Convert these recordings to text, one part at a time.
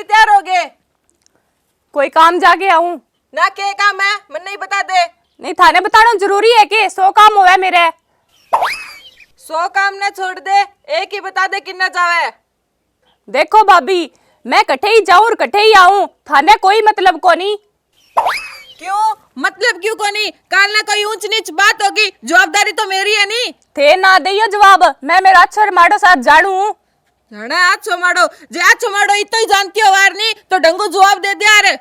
लिए तैयार हो गए? कोई काम जाके आऊं ना के काम है मन नहीं बता दे। नहीं थाने बताना जरूरी है कि 100 काम हुआ मेरे। 100 काम ना छोड़ दे, एक ही बता दे कितना चाहे। देखो भाभी मैं कट्ठे ही जाऊं और कट्ठे ही आऊं, थाने कोई मतलब को नहीं। क्यों मतलब क्यों को नहीं? काल ना कोई ऊंच नीच बात होगी, जवाबदारी तो मेरी है नहीं। थे ना दियो जवाब, मैं मेरा अक्षर माडो साथ जानू। जाना आछो माडो, जे आछो माडो इतो ही जानती हो वार नहीं तो ढंगो जवाब दे दे यार।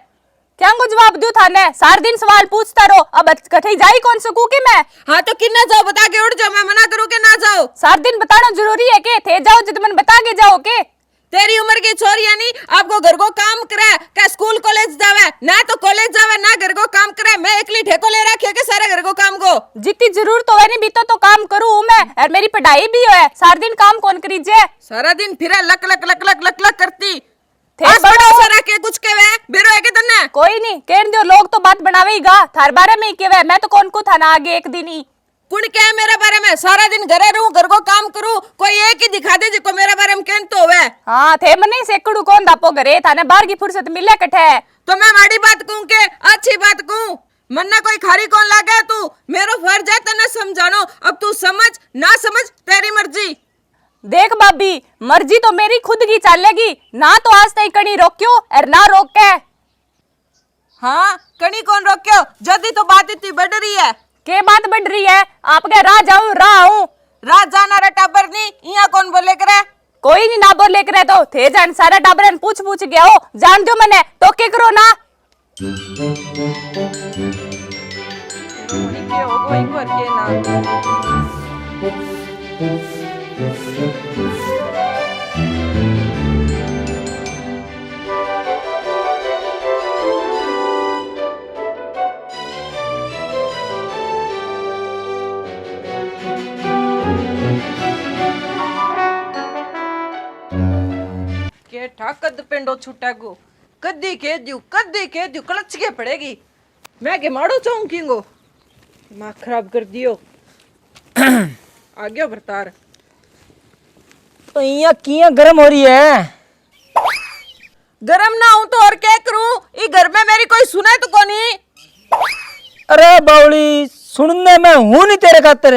क्या को जवाब दूं थाने? सार दिन सवाल पूछता रहो, अब कट्ठे जाई कौन सकू की मैं? हाँ तो किन्ना जाओ बता के उड़ जाओ, मैं मना करूँ के ना जाओ? सार दिन बताना जरूरी है के? थे जाओ जित मन बता के जाओ के? तेरी उम्र की छोरी है नहीं, आपको घर को काम करे क्या? स्कूल कॉलेज जावे ना तो कॉलेज जावे ना घर को काम करे। मैं एकली ठेको ले रखी के सारे घर को काम को? जितनी जरूरत होवे नहीं बीतो तो काम करूं मैं, और मेरी पढ़ाई भी है। सार दिन काम कौन करीजे? सारा दिन फिर luck luck luck luck luck luck करती थे बड़ो सारा के कुछ के वे बेरो है के तन्ने कोई नहीं कहन दो, लोग तो बात बनावेगा थार बारे में ही केवे। मैं तो कौन को था ना आगे एक दिन ही कुण क्या है मेरे बारे में? सारा दिन घरे रहूं, घर को काम करूं, कोई एक ही दिखा दे जिको मेरे बारे में कहन तो होवे। हाँ थे मन नहीं सेकड़ू कौन दापो घरे थाने बाहर की फुर्सत मिले कठे तो मैं माड़ी बात कहूं के अच्छी बात कहूं? मन ना कोई खारी कौन लागे? तू मेरो फर्ज है तने समझानो, अब तू समझ ना समझ तेरी मर्जी। देख भाभी मर्जी तो मेरी खुद की चलेगी ना, तो आज तक कणी रोक्यो और ना रोके। हाँ कणी कौन रोक्यो? जल्दी तो बात इतनी बढ़ रही है। के बात बढ़ रही है? आपके राह जाऊं राह आऊं? रात जाना रे टाबर नहीं, यहाँ कौन बोले करे? कोई नहीं ना बोले करे तो थे जान सारा टाबरन पूछ पूछ गया हो, जान दो मने तो के करो ना। के हो कोई कर के ना के ठाकद पेंडो छुटा गो कद्दी के दियो कलच के पड़ेगी। मैं के माड़ो चाहूं किंगो दिमाग खराब कर दियो। आ गया भरतार तो यहाँ किया गर्म हो रही है? गरम ना हूं तो और क्या करूं? ई घर में मेरी कोई सुने तो कोनी। अरे बावली सुनने में हूं नहीं तेरे खातिर।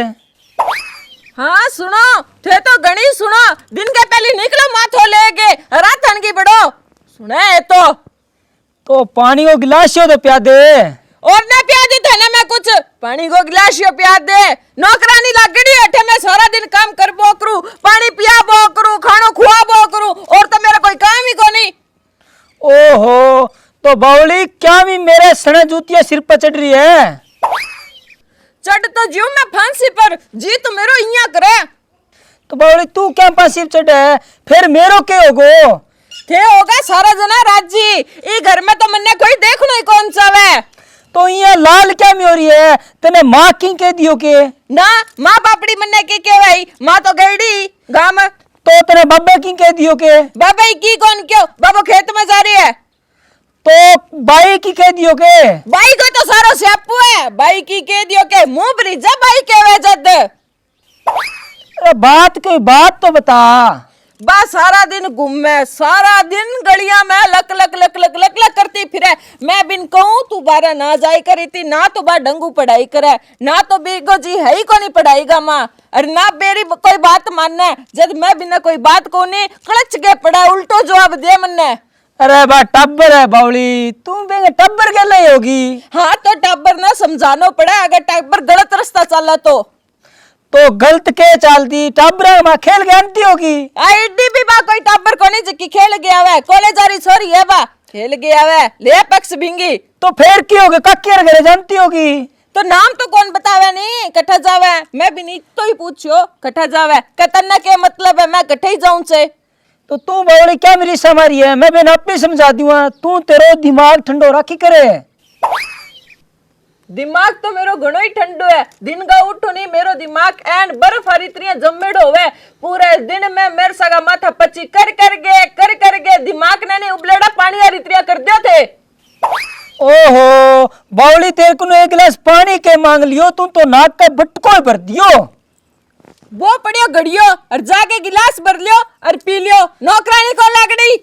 हाँ सुनो थे तो गणी सुनो, दिन के पहले निकलो माथो लेके रातन की बड़ो सुने तो पानी को गिलास हो तो प्या दे। और ना प्या दी था ना मैं कुछ पानी को गिलास यो प्या दे। नौकरानी लागड़ी अठे मैं सारा दिन काम कर बो करूं, पानी पिया बो करूं, खानो खुआ बो करूं, और तो मेरा कोई काम ही कोनी। ओहो तो बावली क्या भी मेरे सने जूतियां सिर पर चढ़ रही है? चढ़ तो जियो मैं फांसी पर, जी तो मेरो इया करे। तो बावली तू क्या फांसी पर चढ़ है? फिर मेरो के होगो? थे होगा सारा जना राजी, ई घर में तो मन्ने कोई देखनो ही कौन सा वे। तो ये लाल क्या में हो रही है? तने माँ की कह दियो के? ना माँ बापड़ी मन्ने की भाई, माँ तो गईडी गाम। तो तेरे बाबा की कह दियो के? बाबा की कौन क्यों? बाबा खेत में जा रही है। तो बाई की कह दियो के? बाई को तो सारो स्यापू है, बाई की कह दियो के मुंह भरी जा बाई केवे जद। अरे बात तो बता। बस सारा दिन घूमे, सारा दिन गलियां में luck luck luck luck luck luck करती फिरे। मैं बिन कहूं तू बारा ना जाई करी थी ना, तो बा डंगू पढ़ाई करे ना, तो बेगो जी है ही को नहीं पढ़ाई गा माँ, और ना मेरी कोई बात मानने। जब मैं बिना कोई बात को नहीं कलच के पड़ा उल्टो जवाब दे मन्ने। अरे बा टब्बर है बावली, तू बेगे टब्बर के लिए होगी। हाँ तो टब्बर ना समझानो पड़ा, अगर टब्बर गलत रास्ता चला तो गलत के चलती टब्बर में खेल जानती होगी। आईडी भी बा कोई टब्बर को नहीं जिकी खेल गया वे, कॉलेज आ रही छोरी है बा खेल गया वे ले पक्ष भिंगी। तो फिर क्यों होगे कक्कर घरे जानती होगी? तो नाम तो कौन बतावे नहीं कट्ठा जावे? मैं भी नहीं तो ही पूछियो कट्ठा जावे कतन्ना के मतलब है मैं कट्ठे ही जाऊं से। तो तू बावली क्या मेरी समारी है? मैं बिना अपनी समझा दूंगा, तू तेरो दिमाग ठंडो रखी करे। दिमाग तो मेरो घणो ही ठंडो है, दिन का उठो नहीं मेरो दिमाग एन बर्फ हरित्रियां जमेड़ो हुए। पूरे दिन में मेरे सगा माथा पची कर के दिमाग ने नहीं उबलेड़ा पानी हरित्रियां कर दियो थे। ओहो बावली तेरे को एक गिलास पानी के मांग लियो, तू तो नाक का बटको भर दियो। वो पड़ियो घड़ियो और जाके गिलास भर लियो और पी लियो, नौकरानी को लागड़ी।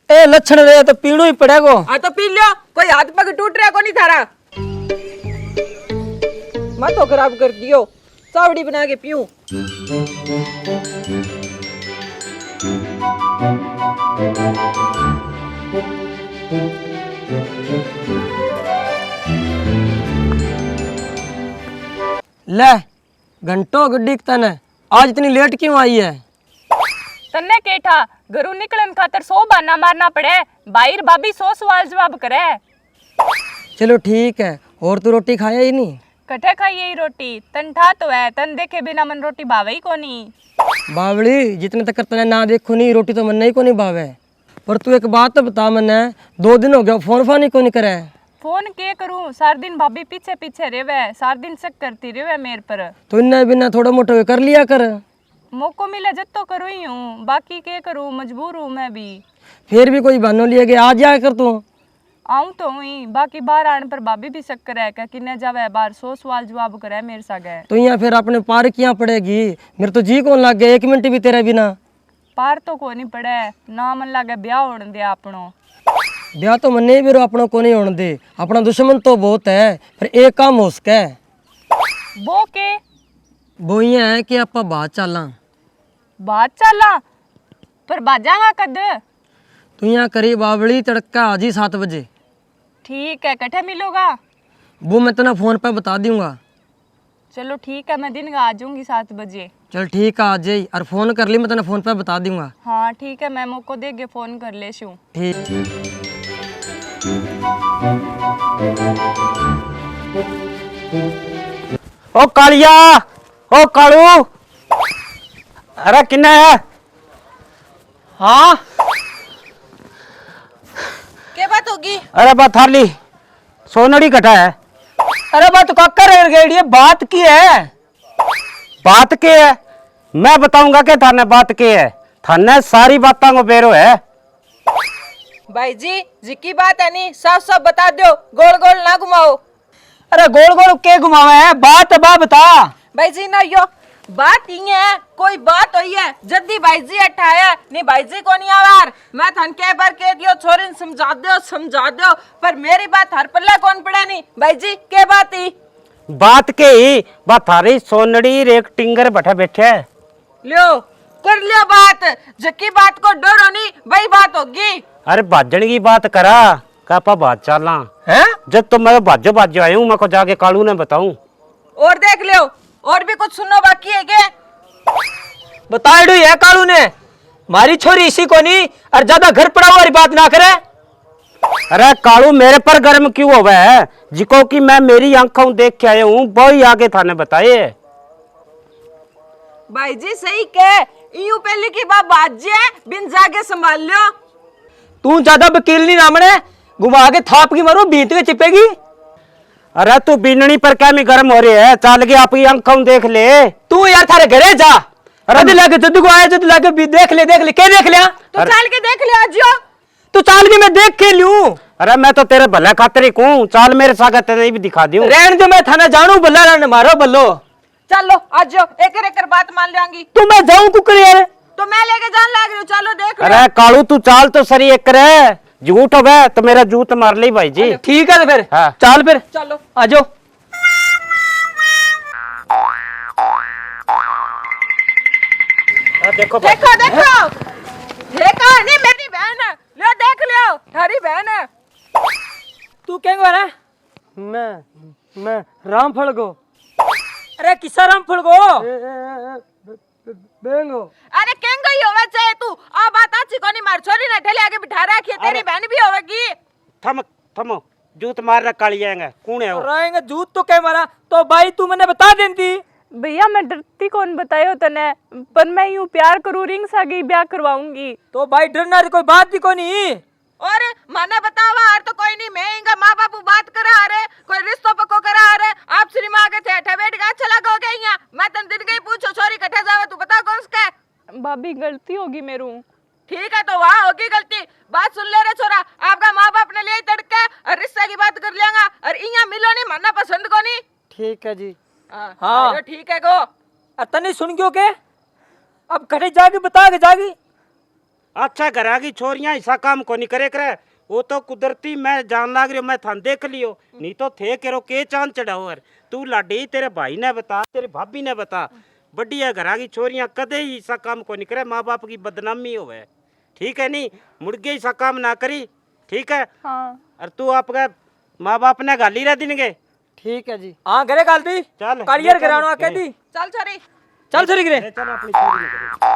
ए लक्षण रहे तो पीणू ही पड़ेगो। हाँ तो पी लो, कोई हाथ पग टूट रहा को नहीं थारा। मत तो खराब कर दियो, चावड़ी बना के पीऊं। ले घंटों गड्डी तने आज इतनी लेट क्यों आई है? तन्ने केठा घरू निकलन खातर 100 बहाना मारना पड़े, बाहर भाभी 100 सवाल जवाब करे। चलो ठीक है, और तू रोटी खाया ही नहीं? कटे खाई यही रोटी, तन ठा तो है, तन देखे बिना मन रोटी भावे ही कोनी। बावली जितने तक तने ना देखो नहीं रोटी तो मन नहीं को नहीं भावे। पर तू एक बात तो बता मने, 2 दिन हो गया फोन फानी को नहीं करे। फोन के करूं, सार दिन भाभी पीछे पीछे रेवे, सार दिन शक करती रेवे मेरे पर। तो इन्ना बिना थोड़ा मोटा कर लिया कर। मौको मिले जब तो करूँ ही हूँ, बाकी के करूँ, मजबूर हूँ मैं भी। फिर भी कोई बहाना लिया कि आज जा कर तू। आऊँ तो हुई, बाकी बाहर आने पर भाभी भी शक करे कि किन्ने जावे बाहर, 100 सवाल जवाब करे मेरे सागे। तो यहाँ फिर अपने पार किया पड़ेगी, मेरे तो जी कौन लग गया 1 मिनट भी तेरे बिना। पार तो को नहीं पड़े, ना मन लागे ब्याह होने दे अपनों। ब्याह तो मन नहीं भी अपनों को नहीं होने दे, अपना दुश्मन तो बहुत है, फिर एक काम हो सके। वो के? वो ये है कि आप बात चला। बात चला? पर बाजागा कद? तू यहाँ करीब बावली तड़का आज ही 7 बजे। ठीक है, कटे मिलोगा? वो मैं तेना फोन पे बता दूंगा। चलो ठीक है, मैं दिन का आ जाऊंगी 7 बजे। चल ठीक है आ जाई, और फोन कर ली मैं तेना फोन पे बता दूंगा। हाँ ठीक है, मैं मौको देके फोन कर ले शू। ठीक। ओ कालिया, ओ कालू, अरे किन्ने है? हाँ क्या बात होगी? अरे बात थाली सोनड़ी कटा है। अरे बात तो काकर रह गई, बात की है? बात के है? मैं बताऊंगा कि थाने बात के है। थाने सारी बातों को बेरो है। भाई जी की बात है नहीं, साफ साफ बता दो, गोल गोल ना घुमाओ। अरे गोल गोल के घुमावे है, बात बा बता। भाई जी ना यो बात ही है, कोई बात हुई है जल्दी भाई जी हटाया नहीं, भाई जी को नहीं आवार। मैं थन के बार कह दियो छोरी समझा दो, पर मेरी बात हर पल्ला कौन पड़ा नहीं। भाई जी के बात ही? बात के ही बात थारी सोनड़ी एक टिंगर बैठा बैठे है। लियो कर लियो बात, जकी बात को डरो नहीं, वही बात होगी। अरे भाजन की बात करा कापा बात चला हैं? जब तो मैं बाजो आया हूँ, मैं को जाके कालू ने बताऊं। और देख लियो, और भी कुछ सुनो बाकी है क्या? बताइडू है कालू ने, मारी छोरी इसी को नहीं, और ज्यादा घर पड़ा हुआ बात ना करे। अरे कालू मेरे पर गर्म क्यों हो है, जिको कि मैं मेरी आंखों देख के आया हूँ, वही आगे थाने बताए। भाई जी सही कह, यूं पहले की बात है, बिन जाके संभाल लियो। तू ज्यादा वकील नहीं नामने, घुमा के थाप की मारो बीत के चिपेगी। अरे तू बीननी पर क्या में गर्म हो रही है, चाल के आपकी आंखों देख ले। तू यार थारे घरे जा, अरे लाके जद को आया जद लाके भी देख ले क्या देख लिया? तो चाल के देख लियो आजियो। तू चाल के मैं देख के लूं। अरे मैं तो तेरे भला खातिर ही कहूं, चाल मेरे साथ तेरे भी दिखा दूं। रहन जो मैं थाना जानू बल्ला रहने मारो बल्लो। चलो आजियो, एक बात मान लेंगी। तू मैं जाऊं कुकर यार, तो मैं लेके जान लग रही हूँ, चलो देख लो। अरे कालू तू चाल तो सरी एक करे, झूठ हो गया तो मेरा जूत मार ली भाई जी। ठीक है तो फिर हाँ। चाल फिर चलो आ जाओ। देखो देखो नहीं मेरी बहन है, लो देख लियो थारी बहन है। तू क्या रहा? मैं रामफल को। अरे किसा रामफल को? बेंगो। अरे केंगो ही होवे चाहे तू, आ बात अच्छी कोनी, मार छोरी ने ठेले आगे बिठा रखी है, तेरी बहन भी होवेगी। थमो जूत मार रहा काली जाएंगे, कौन है वो? रहेंगे जूत तो क्या मारा, तो भाई तू मैंने बता देती। भैया मैं डरती कौन बतायो तने, पर मैं यूं प्यार करूँ रिंग सा गई ब्याह करवाऊंगी। तो भाई डरना कोई बात भी को नहीं। और माने बतावा यार तो कोई नहीं, मैं इनका माँ बापू बात करा रहे, कोई रिश्तों पको करा रहे, आप श्री माँ के थे अठे बैठ के अच्छा लगा हो गया यहाँ। मैं तन दिन गई पूछो छोरी कठे जावे, तू बता कौन सा? भाभी गलती होगी मेरू। ठीक है तो वहाँ होगी गलती, बात सुन ले रे छोरा, आपका माँ बाप ने ले तड़के और रिश्ते की बात कर लेंगा, और यहाँ मिलो नहीं, मानना पसंद को नहीं। ठीक है जी। हाँ ठीक है गो। तने सुन क्यों के अब कटे जाके बता के जागी। अच्छा घरा की छोरियां ऐसा काम को नहीं करे वो तो कुदरती मैं जान लाग रही हूँ, मैं थान देख लियो, नहीं तो थे करो के चांद चढ़ाओ। यार तू लाडी तेरे भाई ने बता, तेरे भाभी ने बता, बढ़िया घरा की छोरियां कदे ही ऐसा काम को नहीं करे, माँ बाप की बदनामी होवे, ठीक है नहीं, मुड़गे ऐसा काम ना करी, ठीक है। हाँ और तू आपका माँ बाप ने गाली रह दिन गए, ठीक है जी। हाँ घरे गाल दी चल करियर गिरानो आके दी चल छोरी चल छोरी गिरे चल अपनी छोरी ने करे।